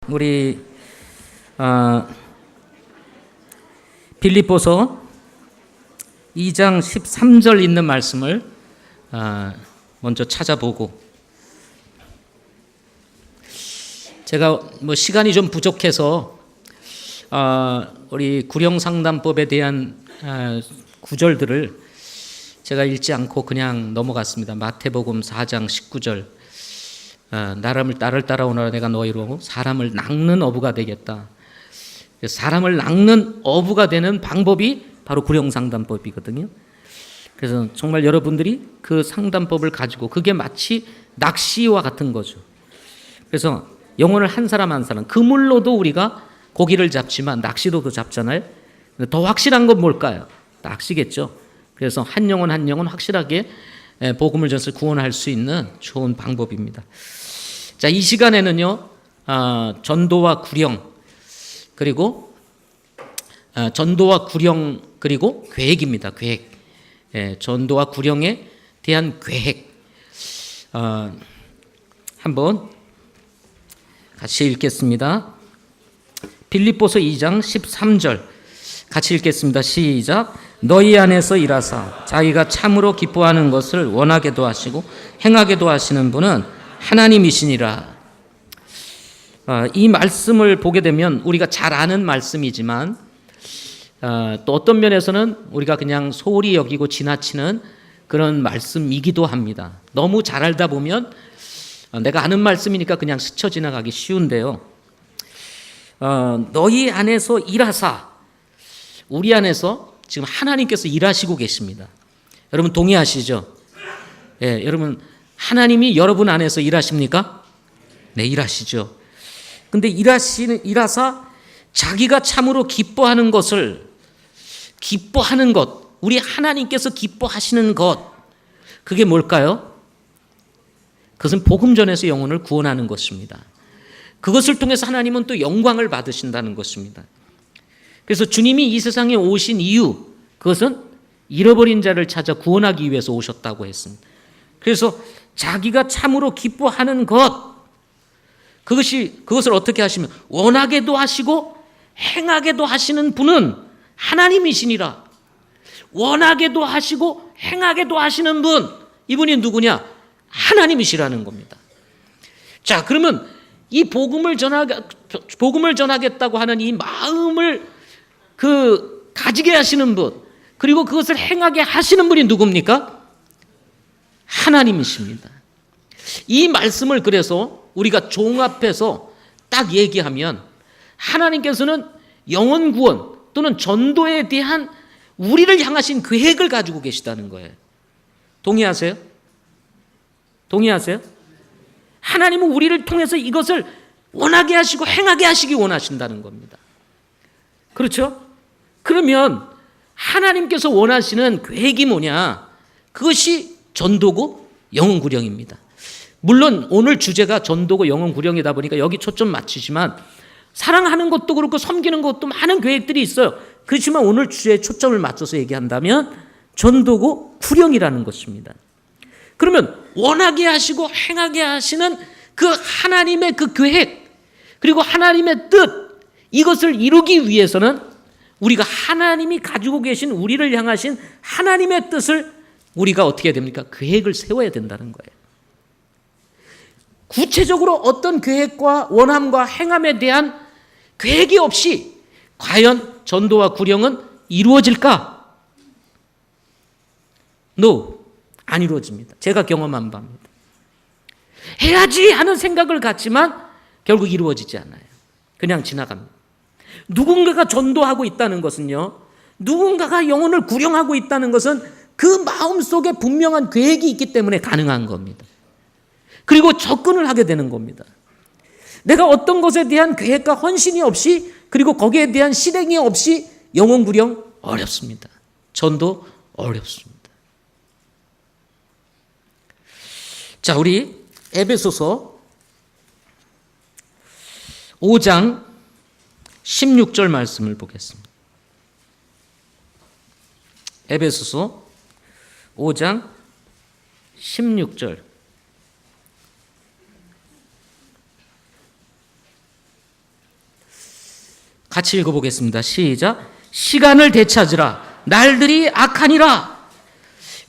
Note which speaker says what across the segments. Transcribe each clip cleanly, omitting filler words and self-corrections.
Speaker 1: 우리 빌립보서 2장 13절 있는 말씀을 먼저 찾아보고, 제가 시간이 좀 부족해서 우리 구령상담법에 대한 구절들을 제가 읽지 않고 그냥 넘어갔습니다. 마태복음 4장 19절, 나를 따라오너라 내가 너희로 사람을 낚는 어부가 되겠다. 사람을 낚는 어부가 되는 방법이 바로 구령상담법이거든요. 그래서 정말 여러분들이 그 상담법을 가지고, 그게 마치 낚시와 같은 거죠. 그래서 영혼을 한 사람 한 사람, 그물로도 우리가 고기를 잡지만 낚시로도 잡잖아요. 더 확실한 건 뭘까요? 낚시겠죠. 그래서 한 영혼 한 영혼 확실하게 복음을 전해서 구원할 수 있는 좋은 방법입니다. 자, 이 시간에는요, 전도와 구령, 그리고 전도와 구령, 그리고 계획입니다. 계획. 전도와 구령에 대한 계획. 한번 같이 읽겠습니다. 빌립보서 2장 13절 같이 읽겠습니다. 시작. 너희 안에서 일하사 자기가 참으로 기뻐하는 것을 원하게도 하시고 행하게도 하시는 분은 하나님이시니라. 이 말씀을 보게 되면 우리가 잘 아는 말씀이지만 또 어떤 면에서는 우리가 그냥 소홀히 여기고 지나치는 그런 말씀이기도 합니다. 너무 잘 알다 보면 내가 아는 말씀이니까 그냥 스쳐 지나가기 쉬운데요. 너희 안에서 일하사, 우리 안에서 지금 하나님께서 일하시고 계십니다. 여러분 동의하시죠? 여러분 하나님이 여러분 안에서 일하십니까? 네, 일하시죠. 근데 일하사 자기가 참으로 기뻐하는 것을, 기뻐하는 것, 우리 하나님께서 기뻐하시는 것, 그게 뭘까요? 그것은 복음 전해서 영혼을 구원하는 것입니다. 그것을 통해서 하나님은 또 영광을 받으신다는 것입니다. 그래서 주님이 이 세상에 오신 이유, 그것은 잃어버린 자를 찾아 구원하기 위해서 오셨다고 했습니다. 그래서 자기가 참으로 기뻐하는 것, 그것을 어떻게 하시면 원하게도 하시고 행하게도 하시는 분은 하나님이시니라. 원하게도 하시고 행하게도 하시는 분, 이분이 누구냐? 하나님이시라는 겁니다. 자, 그러면 이 복음을 전하겠다고 하는 이 마음을 가지게 하시는 분, 그리고 그것을 행하게 하시는 분이 누굽니까? 하나님이십니다. 이 말씀을 그래서 우리가 종합해서 딱 얘기하면 하나님께서는 영혼 구원 또는 전도에 대한 우리를 향하신 계획을 가지고 계시다는 거예요. 동의하세요? 동의하세요? 하나님은 우리를 통해서 이것을 원하게 하시고 행하게 하시기 원하신다는 겁니다. 그렇죠? 그러면 하나님께서 원하시는 계획이 뭐냐? 그것이 전도고 영혼구령입니다. 물론 오늘 주제가 전도고 영혼구령이다 보니까 여기 초점 맞추지만 사랑하는 것도 그렇고 섬기는 것도 많은 계획들이 있어요. 그렇지만 오늘 주제에 초점을 맞춰서 얘기한다면 전도고 구령이라는 것입니다. 그러면 원하게 하시고 행하게 하시는 그 하나님의 그 계획, 그리고 하나님의 뜻, 이것을 이루기 위해서는 우리가 하나님이 가지고 계신 우리를 향하신 하나님의 뜻을 우리가 어떻게 해야 됩니까? 계획을 세워야 된다는 거예요. 구체적으로 어떤 계획과 원함과 행함에 대한 계획이 없이 과연 전도와 구령은 이루어질까? No, 안 이루어집니다. 제가 경험한 바입니다. 해야지 하는 생각을 갖지만 결국 이루어지지 않아요. 그냥 지나갑니다. 누군가가 전도하고 있다는 것은요, 누군가가 영혼을 구령하고 있다는 것은 그 마음속에 분명한 계획이 있기 때문에 가능한 겁니다. 그리고 접근을 하게 되는 겁니다. 내가 어떤 것에 대한 계획과 헌신이 없이, 그리고 거기에 대한 실행이 없이 영혼 구령 어렵습니다. 전도 어렵습니다. 자, 우리 에베소서 5장 16절 말씀을 보겠습니다. 에베소서 5장 16절. 같이 읽어보겠습니다. 시작. 시간을 되찾으라. 날들이 악하니라.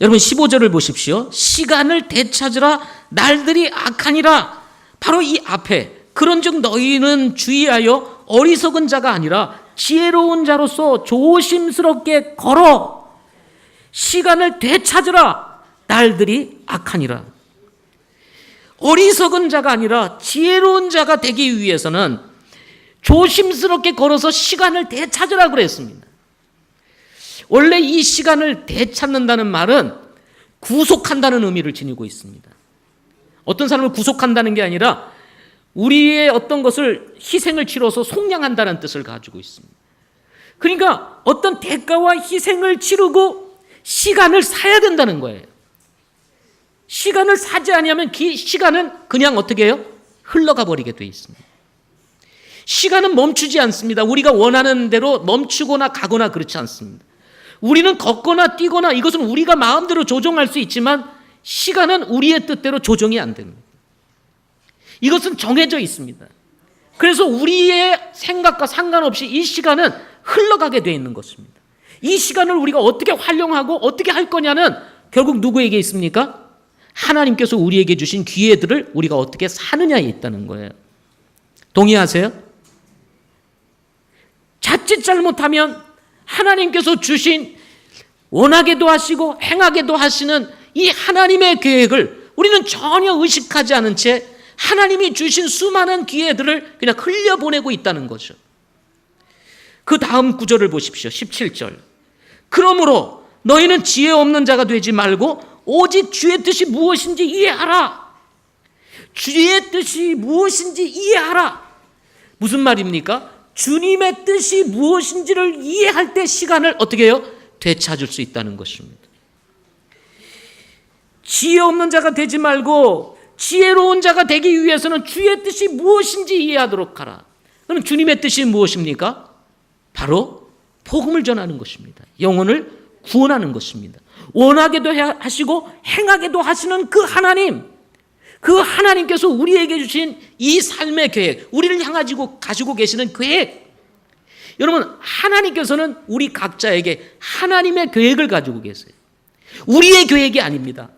Speaker 1: 여러분 15절을 보십시오. 시간을 되찾으라. 날들이 악하니라. 바로 이 앞에 그런즉 너희는 주의하여 어리석은 자가 아니라 지혜로운 자로서 조심스럽게 걸어. 시간을 되찾으라. 날들이 악하니라. 어리석은 자가 아니라 지혜로운 자가 되기 위해서는 조심스럽게 걸어서 시간을 되찾으라 그랬습니다. 원래 이 시간을 되찾는다는 말은 구속한다는 의미를 지니고 있습니다. 어떤 사람을 구속한다는 게 아니라 우리의 어떤 것을 희생을 치러서 속량한다는 뜻을 가지고 있습니다. 그러니까 어떤 대가와 희생을 치르고 시간을 사야 된다는 거예요. 시간을 사지 아니하면 시간은 그냥 어떻게 해요? 흘러가 버리게 돼 있습니다. 시간은 멈추지 않습니다. 우리가 원하는 대로 멈추거나 가거나 그렇지 않습니다. 우리는 걷거나 뛰거나 이것은 우리가 마음대로 조정할 수 있지만 시간은 우리의 뜻대로 조정이 안 됩니다. 이것은 정해져 있습니다. 그래서 우리의 생각과 상관없이 이 시간은 흘러가게 되어 있는 것입니다. 이 시간을 우리가 어떻게 활용하고 어떻게 할 거냐는 결국 누구에게 있습니까? 하나님께서 우리에게 주신 기회들을 우리가 어떻게 사느냐에 있다는 거예요. 동의하세요? 자칫 잘못하면 하나님께서 주신 원하게도 하시고 행하게도 하시는 이 하나님의 계획을 우리는 전혀 의식하지 않은 채 하나님이 주신 수많은 기회들을 그냥 흘려보내고 있다는 거죠. 그 다음 구절을 보십시오. 17절. 그러므로 너희는 지혜 없는 자가 되지 말고 오직 주의 뜻이 무엇인지 이해하라. 주의 뜻이 무엇인지 이해하라. 무슨 말입니까? 주님의 뜻이 무엇인지를 이해할 때 시간을 어떻게 해요? 되찾을 수 있다는 것입니다. 지혜 없는 자가 되지 말고 지혜로운 자가 되기 위해서는 주의 뜻이 무엇인지 이해하도록 하라. 그럼 주님의 뜻이 무엇입니까? 바로 복음을 전하는 것입니다. 영혼을 구원하는 것입니다. 원하게도 하시고 행하게도 하시는 그 하나님, 그 하나님께서 우리에게 주신 이 삶의 계획, 우리를 향하시고 가지고 계시는 계획. 여러분, 하나님께서는 우리 각자에게 하나님의 계획을 가지고 계세요. 우리의 계획이 아닙니다.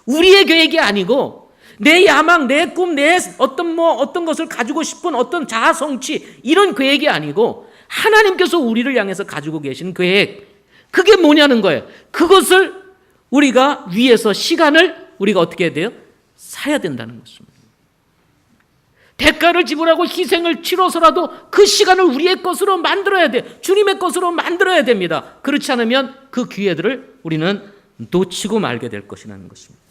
Speaker 1: 우리의 계획이 아니고 내 야망, 내 꿈, 내 어떤 것을 가지고 싶은 어떤 자아 성취 이런 계획이 아니고 하나님께서 우리를 향해서 가지고 계신 계획. 그게 뭐냐는 거예요. 그것을 우리가 위해서 시간을 우리가 어떻게 해야 돼요? 사야 된다는 것입니다. 대가를 지불하고 희생을 치러서라도 그 시간을 우리의 것으로 만들어야 돼. 주님의 것으로 만들어야 됩니다. 그렇지 않으면 그 기회들을 우리는 놓치고 말게 될 것이라는 것입니다.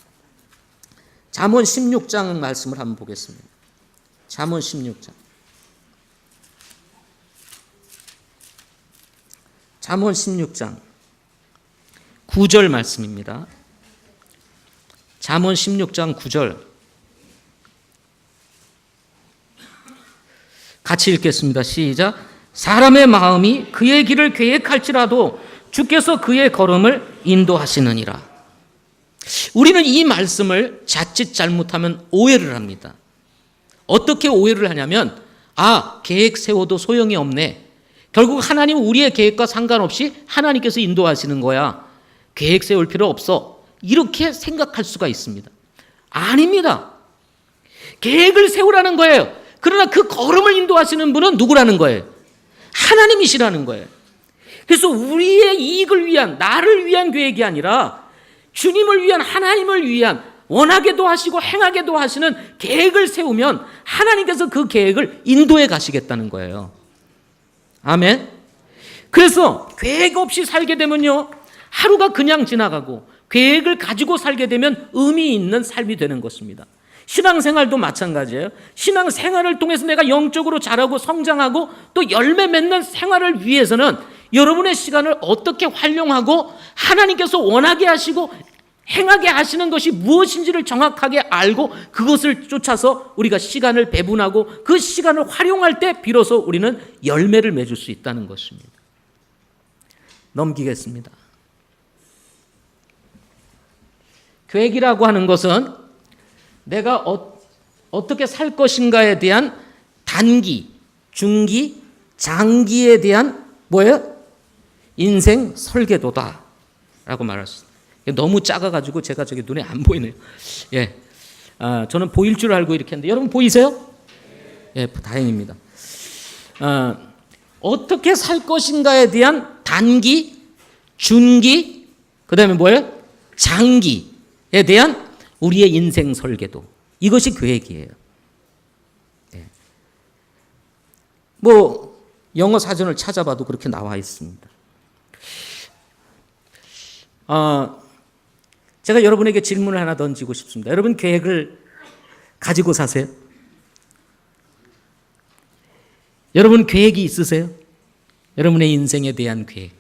Speaker 1: 잠언 16장 말씀을 한번 보겠습니다. 잠언 16장. 잠언 16장 9절 말씀입니다. 잠언 16장 9절 같이 읽겠습니다. 시작. 사람의 마음이 그의 길을 계획할지라도 주께서 그의 걸음을 인도하시느니라. 우리는 이 말씀을 자칫 잘못하면 오해를 합니다. 어떻게 오해를 하냐면 계획 세워도 소용이 없네. 결국 하나님은 우리의 계획과 상관없이 하나님께서 인도하시는 거야. 계획 세울 필요 없어. 이렇게 생각할 수가 있습니다. 아닙니다. 계획을 세우라는 거예요. 그러나 그 걸음을 인도하시는 분은 누구라는 거예요? 하나님이시라는 거예요. 그래서 우리의 이익을 위한, 나를 위한 계획이 아니라 주님을 위한, 하나님을 위한, 원하게도 하시고 행하게도 하시는 계획을 세우면 하나님께서 그 계획을 인도해 가시겠다는 거예요. 아멘. 그래서 계획 없이 살게 되면요, 하루가 그냥 지나가고 계획을 가지고 살게 되면 의미 있는 삶이 되는 것입니다. 신앙생활도 마찬가지예요. 신앙생활을 통해서 내가 영적으로 자라고 성장하고 또 열매 맺는 생활을 위해서는 여러분의 시간을 어떻게 활용하고 하나님께서 원하게 하시고 행하게 하시는 것이 무엇인지를 정확하게 알고 그것을 쫓아서 우리가 시간을 배분하고 그 시간을 활용할 때 비로소 우리는 열매를 맺을 수 있다는 것입니다. 넘기겠습니다. 계획이라고 하는 것은 내가 어떻게 살 것인가에 대한 단기, 중기, 장기에 대한 뭐예요? 인생 설계도다 라고 말할 수 있어요. 너무 작아가지고 제가 저기 눈에 안 보이네요. 예, 저는 보일 줄 알고 이렇게 했는데 여러분 보이세요? 예, 다행입니다. 어떻게 살 것인가에 대한 단기, 중기, 그 다음에 뭐예요? 장기에 대한 우리의 인생 설계도. 이것이 계획이에요. 예. 뭐 영어 사전을 찾아봐도 그렇게 나와 있습니다. 제가 여러분에게 질문을 하나 던지고 싶습니다. 여러분 계획을 가지고 사세요? 여러분 계획이 있으세요? 여러분의 인생에 대한 계획,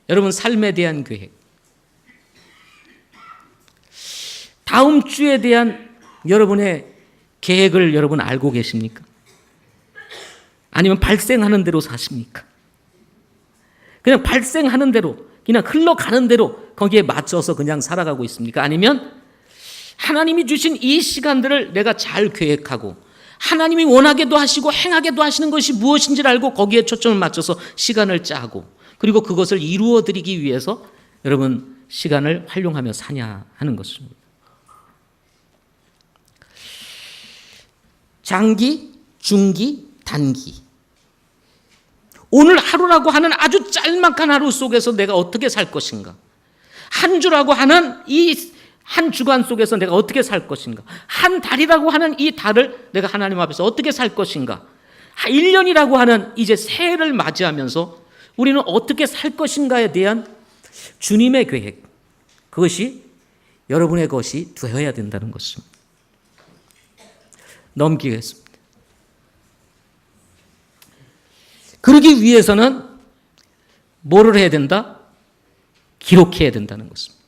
Speaker 1: 여러분 삶에 대한 계획, 다음 주에 대한 여러분의 계획을 여러분 알고 계십니까? 아니면 발생하는 대로 사십니까? 그냥 발생하는 대로, 그냥 흘러가는 대로 거기에 맞춰서 그냥 살아가고 있습니까? 아니면 하나님이 주신 이 시간들을 내가 잘 계획하고 하나님이 원하게도 하시고 행하게도 하시는 것이 무엇인지를 알고 거기에 초점을 맞춰서 시간을 짜고 그리고 그것을 이루어드리기 위해서 여러분 시간을 활용하며 사냐 하는 것입니다. 장기, 중기, 단기. 오늘 하루라고 하는 아주 짤막한 하루 속에서 내가 어떻게 살 것인가? 한 주라고 하는 이 한 주간 속에서 내가 어떻게 살 것인가? 한 달이라고 하는 이 달을 내가 하나님 앞에서 어떻게 살 것인가? 1년이라고 하는 이제 새해를 맞이하면서 우리는 어떻게 살 것인가에 대한 주님의 계획, 그것이 여러분의 것이 되어야 된다는 것입니다. 넘기겠습니다. 그러기 위해서는 뭐를 해야 된다? 기록해야 된다는 것입니다.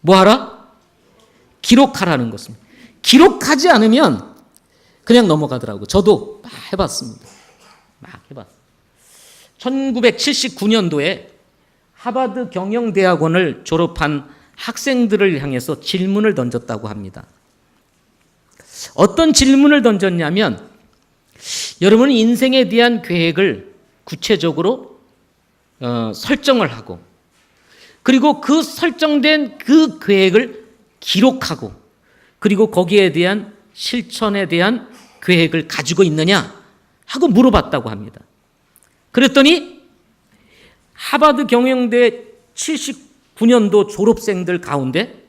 Speaker 1: 뭐 하라? 기록하라는 것입니다. 기록하지 않으면 그냥 넘어가더라고요. 저도 막 해봤습니다. 막 해봤어요. 1979년도에 하버드 경영대학원을 졸업한 학생들을 향해서 질문을 던졌다고 합니다. 어떤 질문을 던졌냐면 여러분 인생에 대한 계획을 구체적으로 설정을 하고 그리고 그 설정된 그 계획을 기록하고 그리고 거기에 대한 실천에 대한 계획을 가지고 있느냐 하고 물어봤다고 합니다. 그랬더니 하버드 경영대 79년도 졸업생들 가운데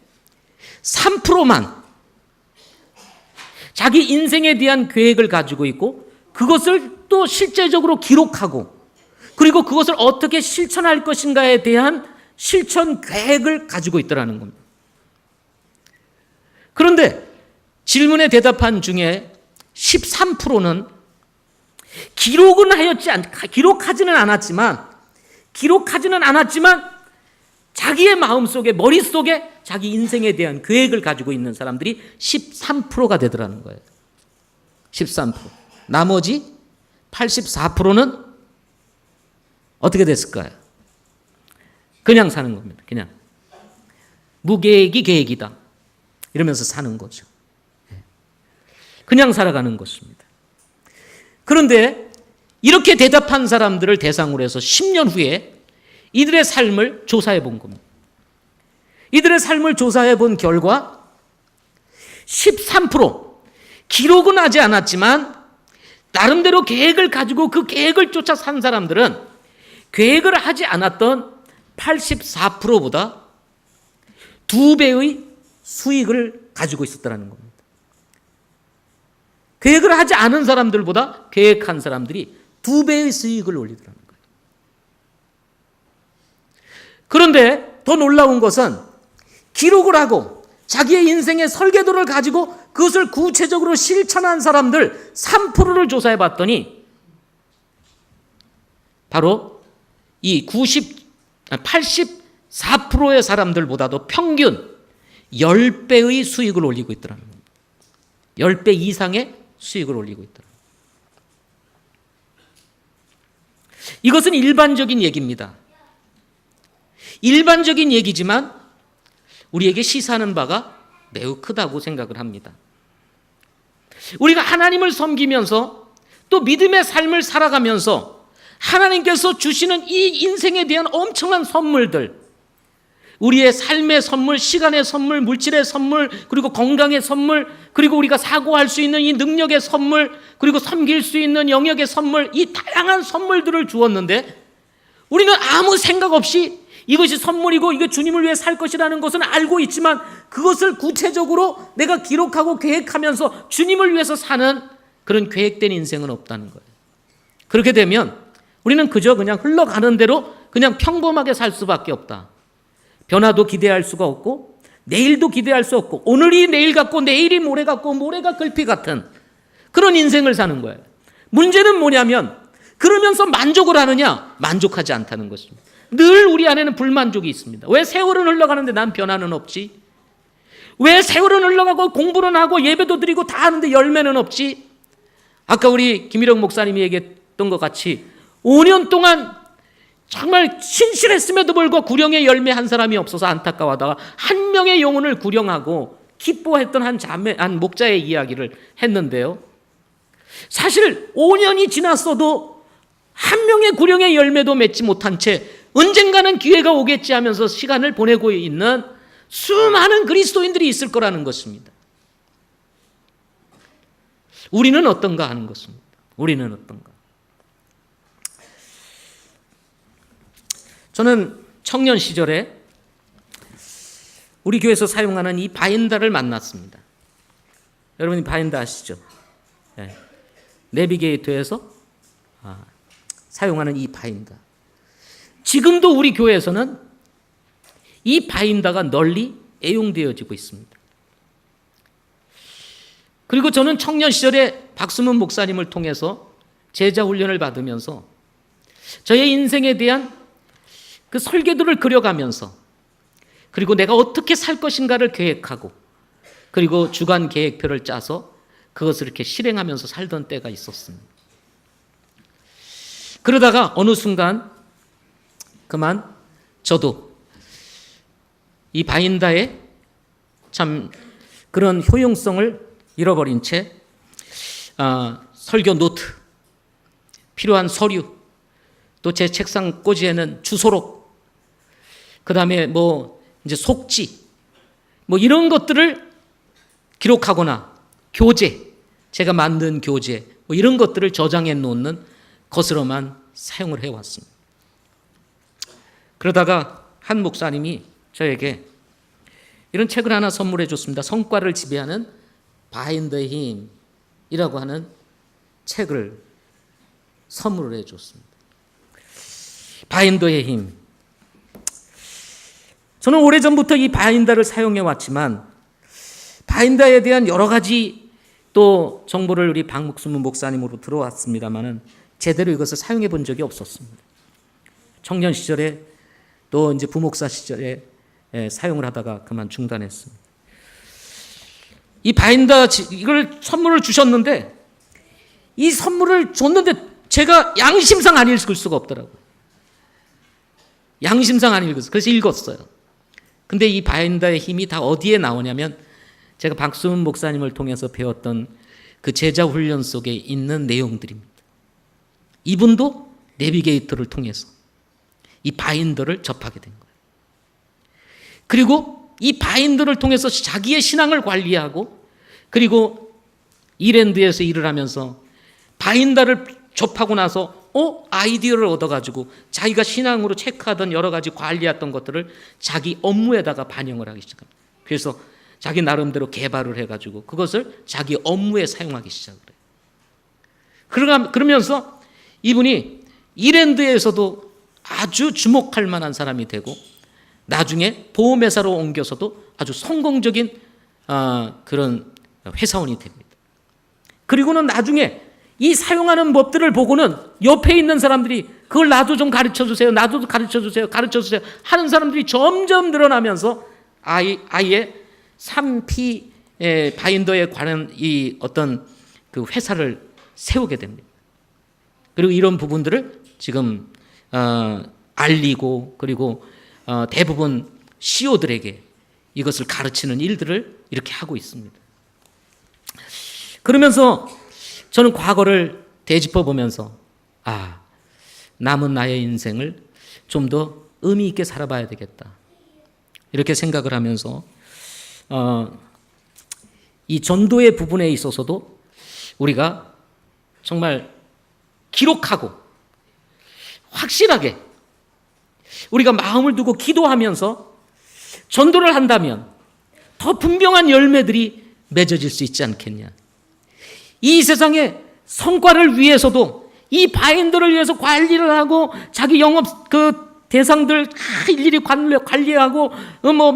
Speaker 1: 3%만 자기 인생에 대한 계획을 가지고 있고 그것을 또 실제적으로 기록하고 그리고 그것을 어떻게 실천할 것인가에 대한 실천 계획을 가지고 있더라는 겁니다. 그런데 질문에 대답한 중에 13%는 기록하지는 않았지만 자기의 마음속에 머릿속에 자기 인생에 대한 계획을 가지고 있는 사람들이 13%가 되더라는 거예요. 13%. 나머지 84%는 어떻게 됐을까요? 그냥 사는 겁니다. 그냥 무계획이 계획이다 이러면서 사는 거죠. 그냥 살아가는 것입니다. 그런데 이렇게 대답한 사람들을 대상으로 해서 10년 후에 이들의 삶을 조사해 본 겁니다. 이들의 삶을 조사해 본 결과 13% 기록은 하지 않았지만 나름대로 계획을 가지고 그 계획을 쫓아 산 사람들은 계획을 하지 않았던 84%보다 2배의 수익을 가지고 있었다는 겁니다. 계획을 하지 않은 사람들보다 계획한 사람들이 2배의 수익을 올리더라는 거예요. 그런데 더 놀라운 것은 기록을 하고 자기의 인생의 설계도를 가지고 그것을 구체적으로 실천한 사람들 3%를 조사해 봤더니 바로 이 84%의 사람들보다도 평균 10배의 수익을 올리고 있더라는 겁니다. 10배 이상의 수익을 올리고 있더라는 겁니다. 이것은 일반적인 얘기입니다. 일반적인 얘기지만 우리에게 시사하는 바가 매우 크다고 생각을 합니다. 우리가 하나님을 섬기면서 또 믿음의 삶을 살아가면서 하나님께서 주시는 이 인생에 대한 엄청난 선물들, 우리의 삶의 선물, 시간의 선물, 물질의 선물, 그리고 건강의 선물, 그리고 우리가 사고할 수 있는 이 능력의 선물, 그리고 섬길 수 있는 영역의 선물, 이 다양한 선물들을 주었는데 우리는 아무 생각 없이 이것이 선물이고 이게 주님을 위해 살 것이라는 것은 알고 있지만 그것을 구체적으로 내가 기록하고 계획하면서 주님을 위해서 사는 그런 계획된 인생은 없다는 거예요. 그렇게 되면 우리는 그저 그냥 흘러가는 대로 그냥 평범하게 살 수밖에 없다. 변화도 기대할 수가 없고 내일도 기대할 수 없고 오늘이 내일 같고 내일이 모레 같고 모레가 글피 같은 그런 인생을 사는 거예요. 문제는 뭐냐면 그러면서 만족을 하느냐? 만족하지 않다는 것입니다. 늘 우리 안에는 불만족이 있습니다. 왜 세월은 흘러가는데 난 변화는 없지? 왜 세월은 흘러가고 공부는 하고 예배도 드리고 다 하는데 열매는 없지? 아까 우리 김일영 목사님이 얘기했던 것 같이 5년 동안 정말 신실했음에도 불구하고 구령의 열매 한 사람이 없어서 안타까워하다가 한 명의 영혼을 구령하고 기뻐했던 한 목자의 이야기를 했는데요. 사실 5년이 지났어도 한 명의 구령의 열매도 맺지 못한 채 언젠가는 기회가 오겠지 하면서 시간을 보내고 있는 수많은 그리스도인들이 있을 거라는 것입니다. 우리는 어떤가 하는 것입니다. 우리는 어떤가. 저는 청년 시절에 우리 교회에서 사용하는 이 바인다를 만났습니다. 여러분이 바인다 아시죠? 네. 내비게이터에서 사용하는 이 바인다. 지금도 우리 교회에서는 이 바인다가 널리 애용되어지고 있습니다. 그리고 저는 청년 시절에 박수문 목사님을 통해서 제자 훈련을 받으면서 저의 인생에 대한 그 설계도를 그려가면서 그리고 내가 어떻게 살 것인가를 계획하고 그리고 주간 계획표를 짜서 그것을 이렇게 실행하면서 살던 때가 있었습니다. 그러다가 어느 순간 그만 저도 이 바인다의 참 그런 효용성을 잃어버린 채 설교 노트, 필요한 서류, 또 제 책상 꼬지에는 주소록, 그 다음에 이제 속지, 이런 것들을 기록하거나 교재, 제가 만든 교재, 이런 것들을 저장해 놓는 것으로만 사용을 해왔습니다. 그러다가 한 목사님이 저에게 이런 책을 하나 선물해 줬습니다. 성과를 지배하는 바인더의 힘이라고 하는 책을 선물을 해 줬습니다. 바인더의 힘. 저는 오래전부터 이 바인더를 사용해 왔지만 바인더에 대한 여러 가지 또 정보를 우리 박묵수문 목사님으로 들어왔습니다만은 제대로 이것을 사용해 본 적이 없었습니다. 청년 시절에 또 이제 부목사 시절에 사용을 하다가 그만 중단했습니다. 이 바인더 이걸 선물을 주셨는데 이 선물을 줬는데 제가 양심상 안 읽을 수가 없더라고요. 양심상 안 읽었어요. 그래서 읽었어요. 근데 이 바인더의 힘이 다 어디에 나오냐면 제가 박수문 목사님을 통해서 배웠던 그 제자 훈련 속에 있는 내용들입니다. 이분도 내비게이터를 통해서 이 바인더를 접하게 된 거예요. 그리고 이 바인더를 통해서 자기의 신앙을 관리하고 그리고 이랜드에서 일을 하면서 바인더를 접하고 나서 아이디어를 얻어가지고 자기가 신앙으로 체크하던 여러 가지 관리했던 것들을 자기 업무에다가 반영을 하기 시작합니다. 그래서 자기 나름대로 개발을 해가지고 그것을 자기 업무에 사용하기 시작을 해요. 그러면서 이분이 이랜드에서도 아주 주목할 만한 사람이 되고 나중에 보험회사로 옮겨서도 아주 성공적인 그런 회사원이 됩니다. 그리고는 나중에 이 사용하는 법들을 보고는 옆에 있는 사람들이 그걸 나도 좀 가르쳐주세요. 나도 가르쳐주세요. 가르쳐주세요. 하는 사람들이 점점 늘어나면서 아예 3P 바인더에 관한 이 어떤 그 회사를 세우게 됩니다. 그리고 이런 부분들을 지금 알리고 그리고 대부분 CEO들에게 이것을 가르치는 일들을 이렇게 하고 있습니다. 그러면서 저는 과거를 되짚어 보면서 남은 나의 인생을 좀 더 의미 있게 살아봐야 되겠다. 이렇게 생각을 하면서 이 전도의 부분에 있어서도 우리가 정말 기록하고 확실하게 우리가 마음을 두고 기도하면서 전도를 한다면 더 분명한 열매들이 맺어질 수 있지 않겠냐. 이 세상의 성과를 위해서도 이 바인더를 위해서 관리를 하고 자기 영업 대상들 일일이 관리하고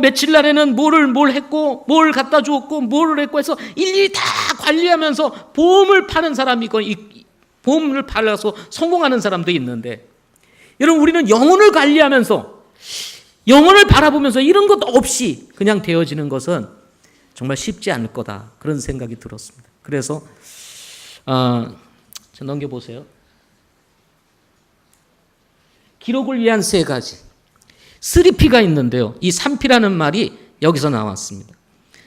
Speaker 1: 며칠 날에는 뭘 했고 뭘 갖다 주었고 뭘 했고 해서 일일이 다 관리하면서 보험을 파는 사람이 있고 보험을 팔아서 성공하는 사람도 있는데, 여러분 우리는 영혼을 관리하면서 영혼을 바라보면서 이런 것 없이 그냥 되어지는 것은 정말 쉽지 않을 거다, 그런 생각이 들었습니다. 그래서 넘겨보세요. 기록을 위한 3가지 3P가 있는데요, 이 3P라는 말이 여기서 나왔습니다.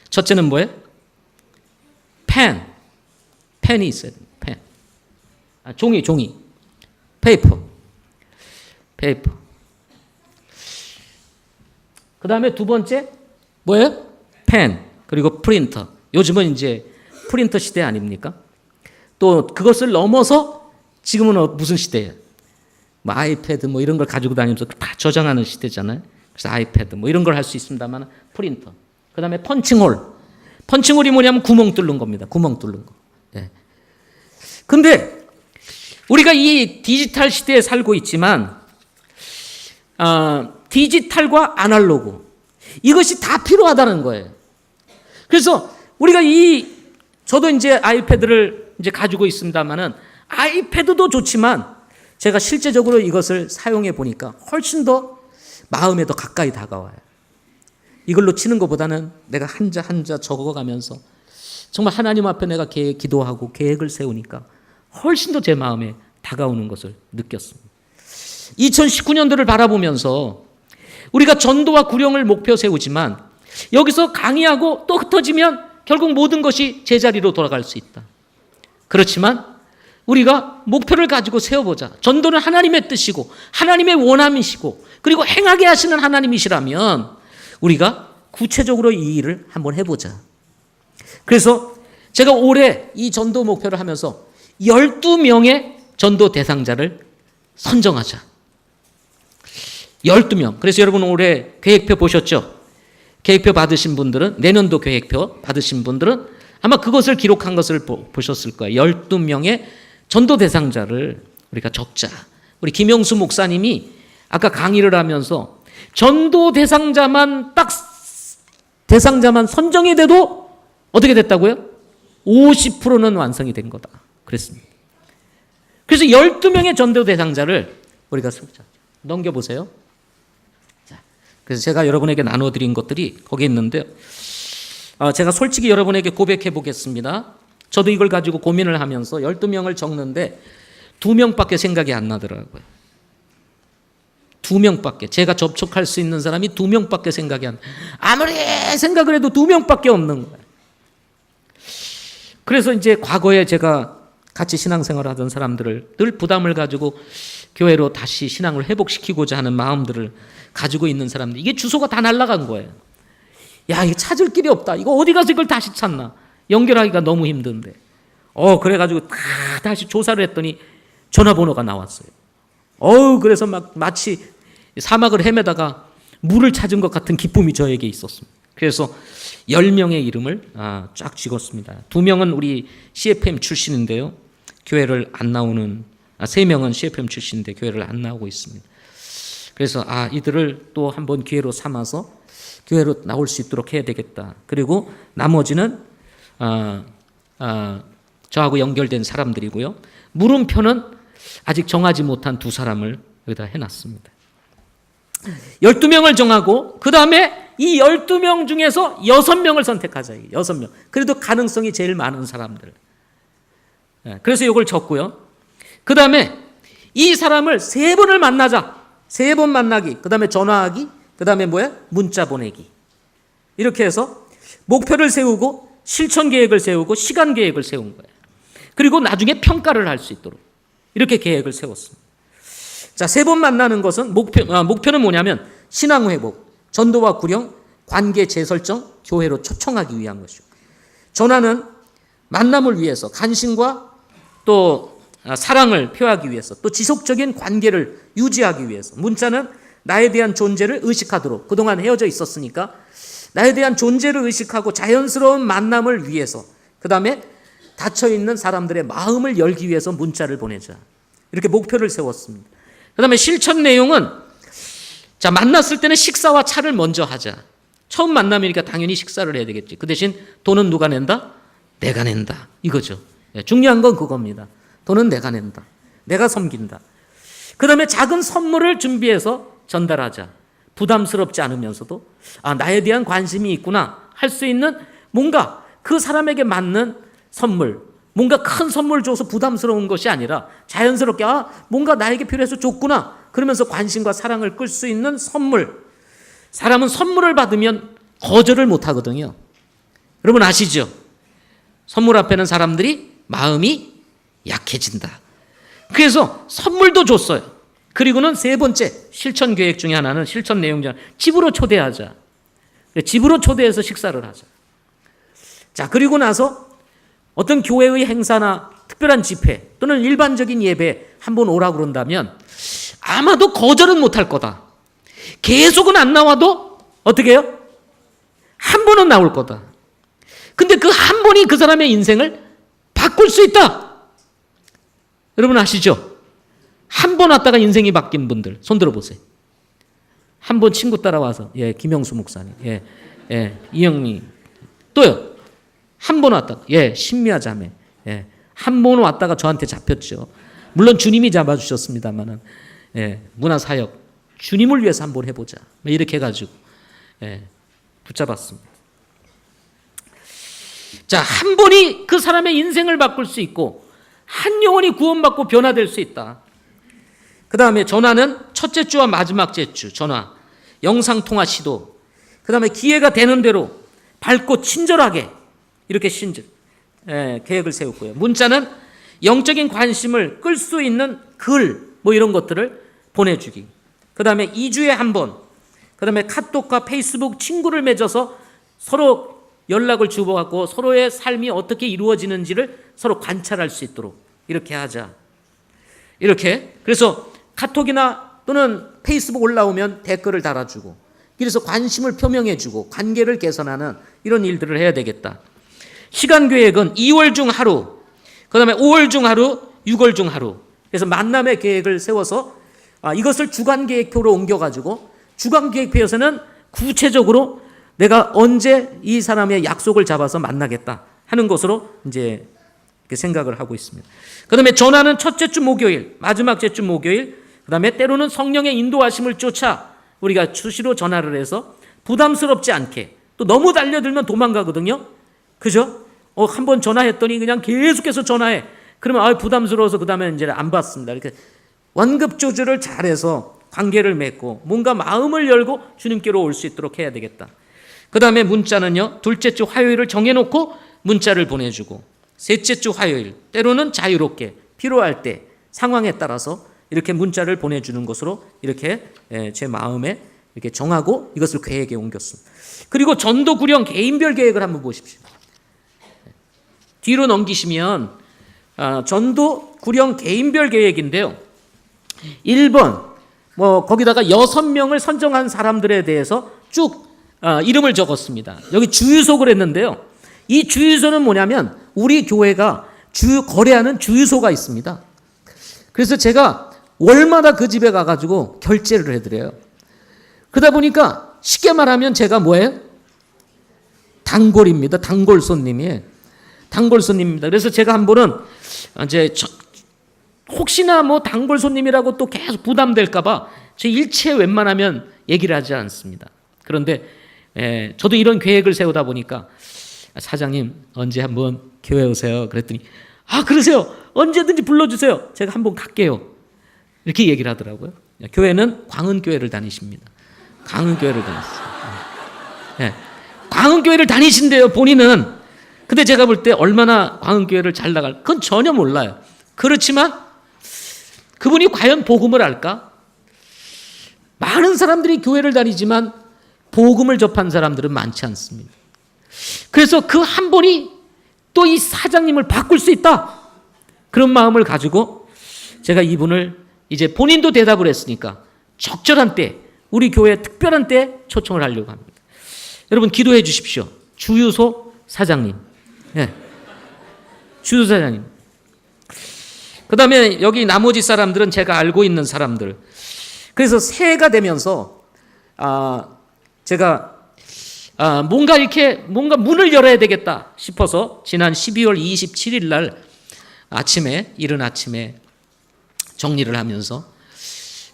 Speaker 1: 첫째는 뭐예요? 펜이 있어야 돼요. 펜. 종이. 페이퍼. 그 다음에 두 번째 뭐예요? 펜. 그리고 프린터. 요즘은 이제 프린터 시대 아닙니까? 또 그것을 넘어서 지금은 무슨 시대예요? 아이패드 이런 걸 가지고 다니면서 다 저장하는 시대잖아요. 그래서 아이패드 이런 걸 할 수 있습니다만, 프린터. 그 다음에 펀칭홀. 펀칭홀이 뭐냐면 구멍 뚫는 겁니다. 구멍 뚫는 거. 예. 근데 우리가 이 디지털 시대에 살고 있지만 디지털과 아날로그 이것이 다 필요하다는 거예요. 그래서 우리가 저도 이제 아이패드를 이제 가지고 있습니다만은, 아이패드도 좋지만 제가 실제적으로 이것을 사용해 보니까 훨씬 더 마음에 더 가까이 다가와요. 이걸로 치는 것보다는 내가 한자 한자 적어가면서 정말 하나님 앞에 내가 기도하고 계획을 세우니까 훨씬 더 제 마음에 다가오는 것을 느꼈습니다. 2019년도를 바라보면서 우리가 전도와 구령을 목표 세우지만 여기서 강의하고 또 흩어지면 결국 모든 것이 제자리로 돌아갈 수 있다. 그렇지만 우리가 목표를 가지고 세워보자. 전도는 하나님의 뜻이고 하나님의 원함이시고 그리고 행하게 하시는 하나님이시라면 우리가 구체적으로 이 일을 한번 해보자. 그래서 제가 올해 이 전도 목표를 하면서 12명의 전도 대상자를 선정하자. 12명. 그래서 여러분 올해 계획표 보셨죠? 계획표 받으신 분들은, 내년도 계획표 받으신 분들은 아마 그것을 기록한 것을 보셨을 거예요. 12명의 전도 대상자를 우리가 적자. 우리 김영수 목사님이 아까 강의를 하면서 전도 대상자만 선정이 돼도 어떻게 됐다고요? 50%는 완성이 된 거다. 그랬습니다. 그래서 12명의 전도 대상자를 우리가 넘겨보세요. 자, 그래서 제가 여러분에게 나눠드린 것들이 거기 있는데요. 제가 솔직히 여러분에게 고백해 보겠습니다. 저도 이걸 가지고 고민을 하면서 12명을 적는데 2명밖에 생각이 안 나더라고요. 2명밖에. 제가 접촉할 수 있는 사람이 2명밖에 생각이 안 나요. 아무리 생각을 해도 2명밖에 없는 거예요. 그래서 이제 과거에 제가 같이 신앙생활을 하던 사람들을 늘 부담을 가지고 교회로 다시 신앙을 회복시키고자 하는 마음들을 가지고 있는 사람들, 이게 주소가 다 날아간 거예요. 야, 이거 찾을 길이 없다. 이거 어디 가서 이걸 다시 찾나. 연결하기가 너무 힘든데. 그래가지고 다시 조사를 했더니 전화번호가 나왔어요. 그래서 마치 사막을 헤매다가 물을 찾은 것 같은 기쁨이 저에게 있었습니다. 그래서 10명의 이름을 쫙 찍었습니다. 2명은 우리 CFM 출신인데요. 교회를 안 나오는, 3명은 CFM 출신인데 교회를 안 나오고 있습니다. 그래서 이들을 또 한번 기회로 삼아서 교회로 나올 수 있도록 해야 되겠다. 그리고 나머지는 저하고 연결된 사람들이고요. 물음표는 아직 정하지 못한 2사람을 여기다 해놨습니다. 12명을 정하고 그 다음에 이 12명 중에서 6명을 선택하자. 6명. 그래도 가능성이 제일 많은 사람들. 그래서 이걸 적고요. 그 다음에 이 사람을 3번을 만나자. 3번 만나기. 그 다음에 전화하기. 그 다음에 문자 보내기. 이렇게 해서 목표를 세우고 실천 계획을 세우고 시간 계획을 세운 거예요. 그리고 나중에 평가를 할 수 있도록 이렇게 계획을 세웠습니다. 자, 세 번 만나는 것은 목표는 뭐냐면 신앙 회복, 전도와 구령, 관계 재설정, 교회로 초청하기 위한 것이고, 전화는 만남을 위해서 간신과 또 사랑을 표하기 위해서, 또 지속적인 관계를 유지하기 위해서, 문자는 나에 대한 존재를 의식하도록, 그동안 헤어져 있었으니까 나에 대한 존재를 의식하고 자연스러운 만남을 위해서, 그 다음에 닫혀있는 사람들의 마음을 열기 위해서 문자를 보내자, 이렇게 목표를 세웠습니다. 그 다음에 실천 내용은, 자, 만났을 때는 식사와 차를 먼저 하자. 처음 만남이니까 당연히 식사를 해야 되겠지. 그 대신 돈은 누가 낸다? 내가 낸다, 이거죠. 중요한 건 그겁니다. 돈은 내가 낸다, 내가 섬긴다. 그 다음에 작은 선물을 준비해서 전달하자. 부담스럽지 않으면서도 나에 대한 관심이 있구나 할 수 있는 뭔가 그 사람에게 맞는 선물, 뭔가 큰 선물 줘서 부담스러운 것이 아니라 자연스럽게 뭔가 나에게 필요해서 줬구나 그러면서 관심과 사랑을 끌 수 있는 선물. 사람은 선물을 받으면 거절을 못 하거든요. 여러분 아시죠? 선물 앞에는 사람들이 마음이 약해진다. 그래서 선물도 줬어요. 그리고는 세 번째 실천 계획 중에 하나는, 실천 내용 중 집으로 초대하자. 집으로 초대해서 식사를 하자. 자, 그리고 나서 어떤 교회의 행사나 특별한 집회 또는 일반적인 예배 한번 오라고 그런다면 아마도 거절은 못할 거다. 계속은 안 나와도 어떻게 해요? 한 번은 나올 거다. 근데 그 한 번이 그 사람의 인생을 바꿀 수 있다. 여러분 아시죠? 한 번 왔다가 인생이 바뀐 분들 손 들어보세요. 한 번 친구 따라와서, 김영수 목사님, 이영미, 또요. 한 번 왔다가, 신미아 자매, 한 번 왔다가 저한테 잡혔죠. 물론 주님이 잡아주셨습니다만은, 문화사역, 주님을 위해서 한번 해보자. 이렇게 해가지고, 붙잡았습니다. 자, 한 번이 그 사람의 인생을 바꿀 수 있고, 한 영혼이 구원받고 변화될 수 있다. 그 다음에 전화는 첫째 주와 마지막 주 전화, 영상통화 시도, 그 다음에 기회가 되는 대로 밝고 친절하게 이렇게 계획을 세웠고요. 문자는 영적인 관심을 끌 수 있는 글, 이런 것들을 보내주기. 그 다음에 2주에 한 번, 그 다음에 카톡과 페이스북 친구를 맺어서 서로 연락을 주고받고 서로의 삶이 어떻게 이루어지는지를 서로 관찰할 수 있도록 이렇게 하자. 이렇게, 그래서 카톡이나 또는 페이스북 올라오면 댓글을 달아주고, 그래서 관심을 표명해주고 관계를 개선하는 이런 일들을 해야 되겠다. 시간 계획은 2월 중 하루, 그 다음에 5월 중 하루, 6월 중 하루. 그래서 만남의 계획을 세워서 이것을 주간 계획표로 옮겨가지고 주간 계획표에서는 구체적으로 내가 언제 이 사람의 약속을 잡아서 만나겠다 하는 것으로 이제 생각을 하고 있습니다. 그 다음에 전화는 첫째 주 목요일, 마지막 주 목요일, 그 다음에 때로는 성령의 인도하심을 쫓아 우리가 수시로 전화를 해서 부담스럽지 않게, 또 너무 달려들면 도망가거든요. 그죠? 한번 전화했더니 그냥 계속해서 전화해. 그러면 부담스러워서 그 다음에 이제 안 받습니다. 이렇게 완급 조절을 잘해서 관계를 맺고 뭔가 마음을 열고 주님께로 올 수 있도록 해야 되겠다. 그 다음에 문자는요, 둘째 주 화요일을 정해놓고 문자를 보내주고, 셋째 주 화요일, 때로는 자유롭게 필요할 때 상황에 따라서 이렇게 문자를 보내주는 것으로 이렇게 제 마음에 이렇게 정하고 이것을 계획에 옮겼습니다. 그리고 전도 구령 개인별 계획을 한번 보십시오. 뒤로 넘기시면 전도 구령 개인별 계획인데요. 1번 거기다가 6명을 선정한 사람들에 대해서 쭉 이름을 적었습니다. 여기 주유소 그랬는데요. 이 주유소는 뭐냐면 우리 교회가 거래하는 주유소가 있습니다. 그래서 제가 월마다 그 집에 가가지고 결제를 해드려요. 그러다 보니까 쉽게 말하면 제가 뭐예요? 단골입니다. 단골 손님이에요. 단골 손님입니다. 그래서 제가 한 번은 이제 혹시나 단골 손님이라고 또 계속 부담될까봐 제 일체 웬만하면 얘기를 하지 않습니다. 그런데 저도 이런 계획을 세우다 보니까 사장님 언제 한번 교회 오세요. 그랬더니 그러세요. 언제든지 불러주세요. 제가 한번 갈게요. 이렇게 얘기를 하더라고요. 교회는 광은교회를 다니십니다. 광은교회를 다녔어요. 광은교회를 다니신대요. 본인은. 근데 제가 볼 때 얼마나 광흥교회를 잘 나갈, 그건 전혀 몰라요. 그렇지만 그분이 과연 복음을 알까? 많은 사람들이 교회를 다니지만 복음을 접한 사람들은 많지 않습니다. 그래서 그 한 분이 또 이 사장님을 바꿀 수 있다, 그런 마음을 가지고 제가 이분을 이제 본인도 대답을 했으니까 적절한 때, 우리 교회 특별한 때 초청을 하려고 합니다. 여러분 기도해 주십시오. 주유소 사장님. 네. 주유소 사장님. 그 다음에 여기 나머지 사람들은 제가 알고 있는 사람들. 그래서 새해가 되면서 제가 뭔가 문을 열어야 되겠다 싶어서 지난 12월 27일 날 이른 아침에 정리를 하면서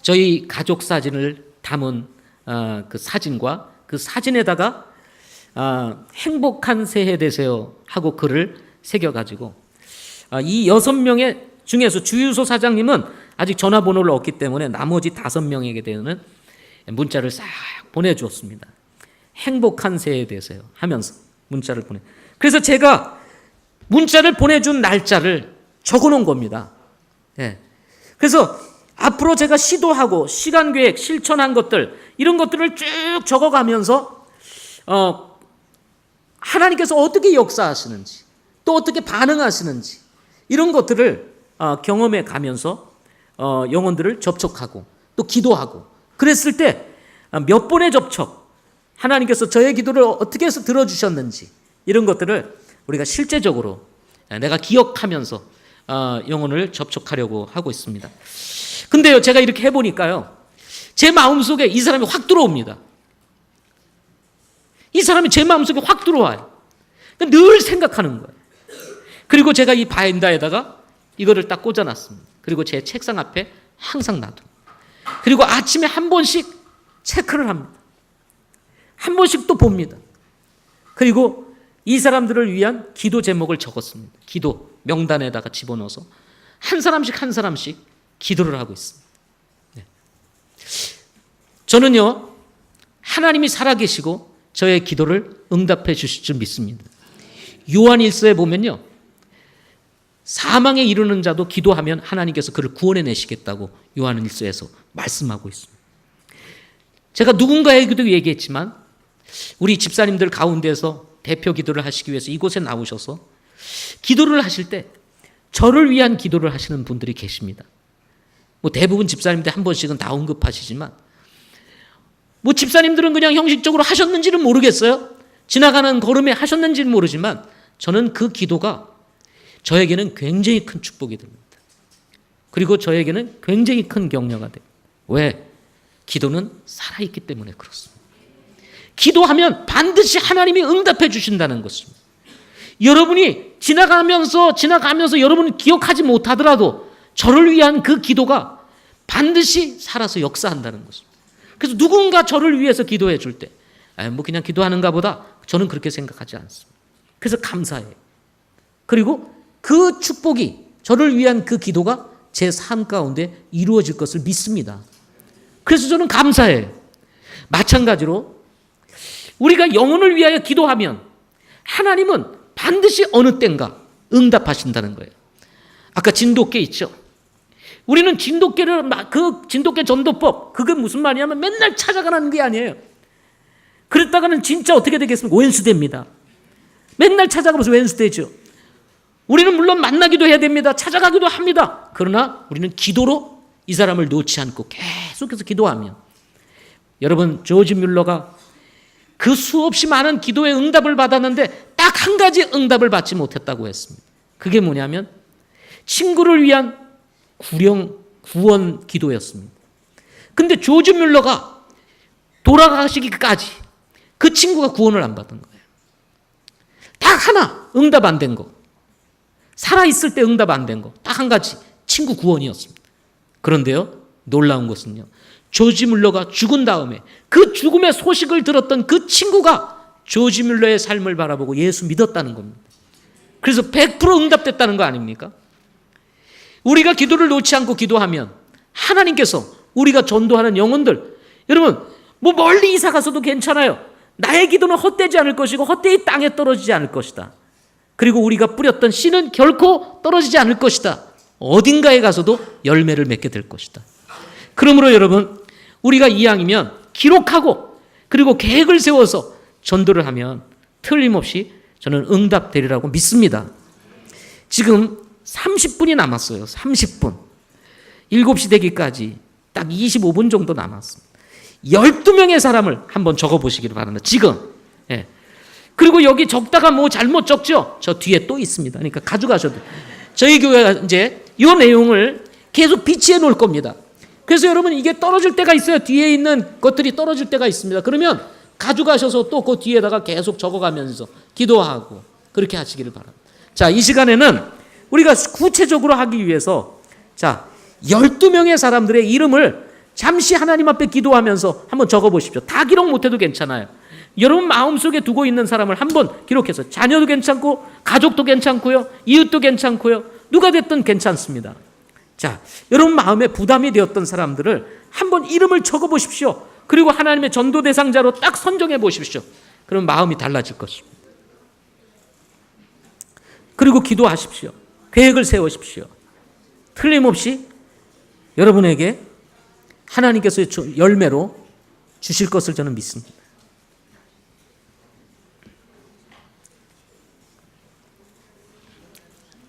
Speaker 1: 저희 가족 사진을 담은 그 사진과 그 사진에다가 행복한 새해 되세요 하고 글을 새겨가지고 이 6명의 중에서 주유소 사장님은 아직 전화번호를 얻기 때문에 나머지 5명에게 되는 문자를 싹 보내주었습니다. 행복한 새해 되세요 하면서 문자를 그래서 제가 문자를 보내준 날짜를 적어놓은 겁니다. 예. 그래서 앞으로 제가 시도하고 시간계획, 실천한 것들, 이런 것들을 쭉 적어가면서 하나님께서 어떻게 역사하시는지, 또 어떻게 반응하시는지, 이런 것들을 경험해 가면서 영혼들을 접촉하고 또 기도하고, 그랬을 때 몇 번의 접촉, 하나님께서 저의 기도를 어떻게 해서 들어주셨는지, 이런 것들을 우리가 실제적으로 내가 기억하면서 영혼을 접촉하려고 하고 있습니다. 근데요, 제가 이렇게 해보니까요, 제 마음속에 이 사람이 확 들어옵니다. 이 사람이 제 마음속에 확 들어와요. 늘 생각하는 거예요. 그리고 제가 이 바인다에다가 이거를 딱 꽂아놨습니다. 그리고 제 책상 앞에 항상 놔둬. 그리고 아침에 한 번씩 체크를 합니다. 한 번씩 또 봅니다. 그리고 이 사람들을 위한 기도 제목을 적었습니다. 기도 명단에다가 집어넣어서 한 사람씩 기도를 하고 있습니다. 네. 저는요, 하나님이 살아계시고 저의 기도를 응답해 주실 줄 믿습니다. 요한일서에 보면요, 사망에 이르는 자도 기도하면 하나님께서 그를 구원해 내시겠다고 요한일서에서 말씀하고 있습니다. 제가 누군가에게도 얘기했지만 우리 집사님들 가운데서 대표 기도를 하시기 위해서 이곳에 나오셔서 기도를 하실 때 저를 위한 기도를 하시는 분들이 계십니다. 뭐 대부분 집사님들 한 번씩은 다 언급하시지만, 뭐 집사님들은 그냥 형식적으로 하셨는지는 모르겠어요. 지나가는 걸음에 하셨는지는 모르지만 저는 그 기도가 저에게는 굉장히 큰 축복이 됩니다. 그리고 저에게는 굉장히 큰 격려가 돼요. 왜? 기도는 살아있기 때문에 그렇습니다. 기도하면 반드시 하나님이 응답해 주신다는 것입니다. 여러분이 지나가면서 여러분이 기억하지 못하더라도 저를 위한 그 기도가 반드시 살아서 역사한다는 것입니다. 그래서 누군가 저를 위해서 기도해 줄 때, 뭐 그냥 기도하는가 보다, 저는 그렇게 생각하지 않습니다. 그래서 감사해요. 그리고 그 축복이, 저를 위한 그 기도가 제 삶 가운데 이루어질 것을 믿습니다. 그래서 저는 감사해요. 마찬가지로 우리가 영혼을 위하여 기도하면 하나님은 반드시 어느 땐가 응답하신다는 거예요. 아까 진돗개 있죠. 우리는 그 진돗개 전도법, 그게 무슨 말이냐면 맨날 찾아가는 게 아니에요. 그랬다가는 진짜 어떻게 되겠습니까? 왼수됩니다. 맨날 찾아가면서 왼수되죠. 우리는 물론 만나기도 해야 됩니다. 찾아가기도 합니다. 그러나 우리는 기도로 이 사람을 놓지 않고 계속해서 기도하면, 여러분, 조지 뮬러가 그 수없이 많은 기도의 응답을 받았는데 딱 한 가지 응답을 받지 못했다고 했습니다. 그게 뭐냐면 친구를 위한 구원 기도였습니다. 근데 조지 뮬러가 돌아가시기까지 그 친구가 구원을 안 받은 거예요. 딱 하나 응답 안 된 거, 살아있을 때 응답 안 된 거, 딱 한 가지, 친구 구원이었습니다. 그런데요, 놀라운 것은요, 조지 뮬러가 죽은 다음에 그 죽음의 소식을 들었던 그 친구가 조지 뮬러의 삶을 바라보고 예수 믿었다는 겁니다. 그래서 100% 응답됐다는 거 아닙니까? 우리가 기도를 놓지 않고 기도하면 하나님께서 우리가 전도하는 영혼들, 여러분, 뭐 멀리 이사 가서도 괜찮아요. 나의 기도는 헛되지 않을 것이고 헛되이 땅에 떨어지지 않을 것이다. 그리고 우리가 뿌렸던 씨는 결코 떨어지지 않을 것이다. 어딘가에 가서도 열매를 맺게 될 것이다. 그러므로 여러분, 우리가 이왕이면 기록하고 그리고 계획을 세워서 전도를 하면 틀림없이 저는 응답되리라고 믿습니다. 지금 30분이 남았어요. 30분. 7시 되기까지 딱 25분 정도 남았습니다. 12명의 사람을 한번 적어보시기를 바랍니다. 지금. 예. 그리고 여기 적다가 뭐 잘못 적죠? 저 뒤에 또 있습니다. 그러니까 가져가셔도 돼요. 저희 교회가 이제 이 내용을 계속 비치해 놓을 겁니다. 그래서 여러분, 이게 떨어질 때가 있어요. 뒤에 있는 것들이 떨어질 때가 있습니다. 그러면 가져가셔서 또 그 뒤에다가 계속 적어가면서 기도하고 그렇게 하시기를 바랍니다. 자, 이 시간에는 우리가 구체적으로 하기 위해서 자, 12명의 사람들의 이름을 잠시 하나님 앞에 기도하면서 한번 적어보십시오. 다 기록 못해도 괜찮아요. 여러분 마음속에 두고 있는 사람을 한번 기록해서, 자녀도 괜찮고 가족도 괜찮고요, 이웃도 괜찮고요, 누가 됐든 괜찮습니다. 자, 여러분 마음에 부담이 되었던 사람들을 한번 이름을 적어보십시오. 그리고 하나님의 전도 대상자로 딱 선정해 보십시오. 그럼 마음이 달라질 것입니다. 그리고 기도하십시오. 계획을 세우십시오. 틀림없이 여러분에게 하나님께서의 열매로 주실 것을 저는 믿습니다.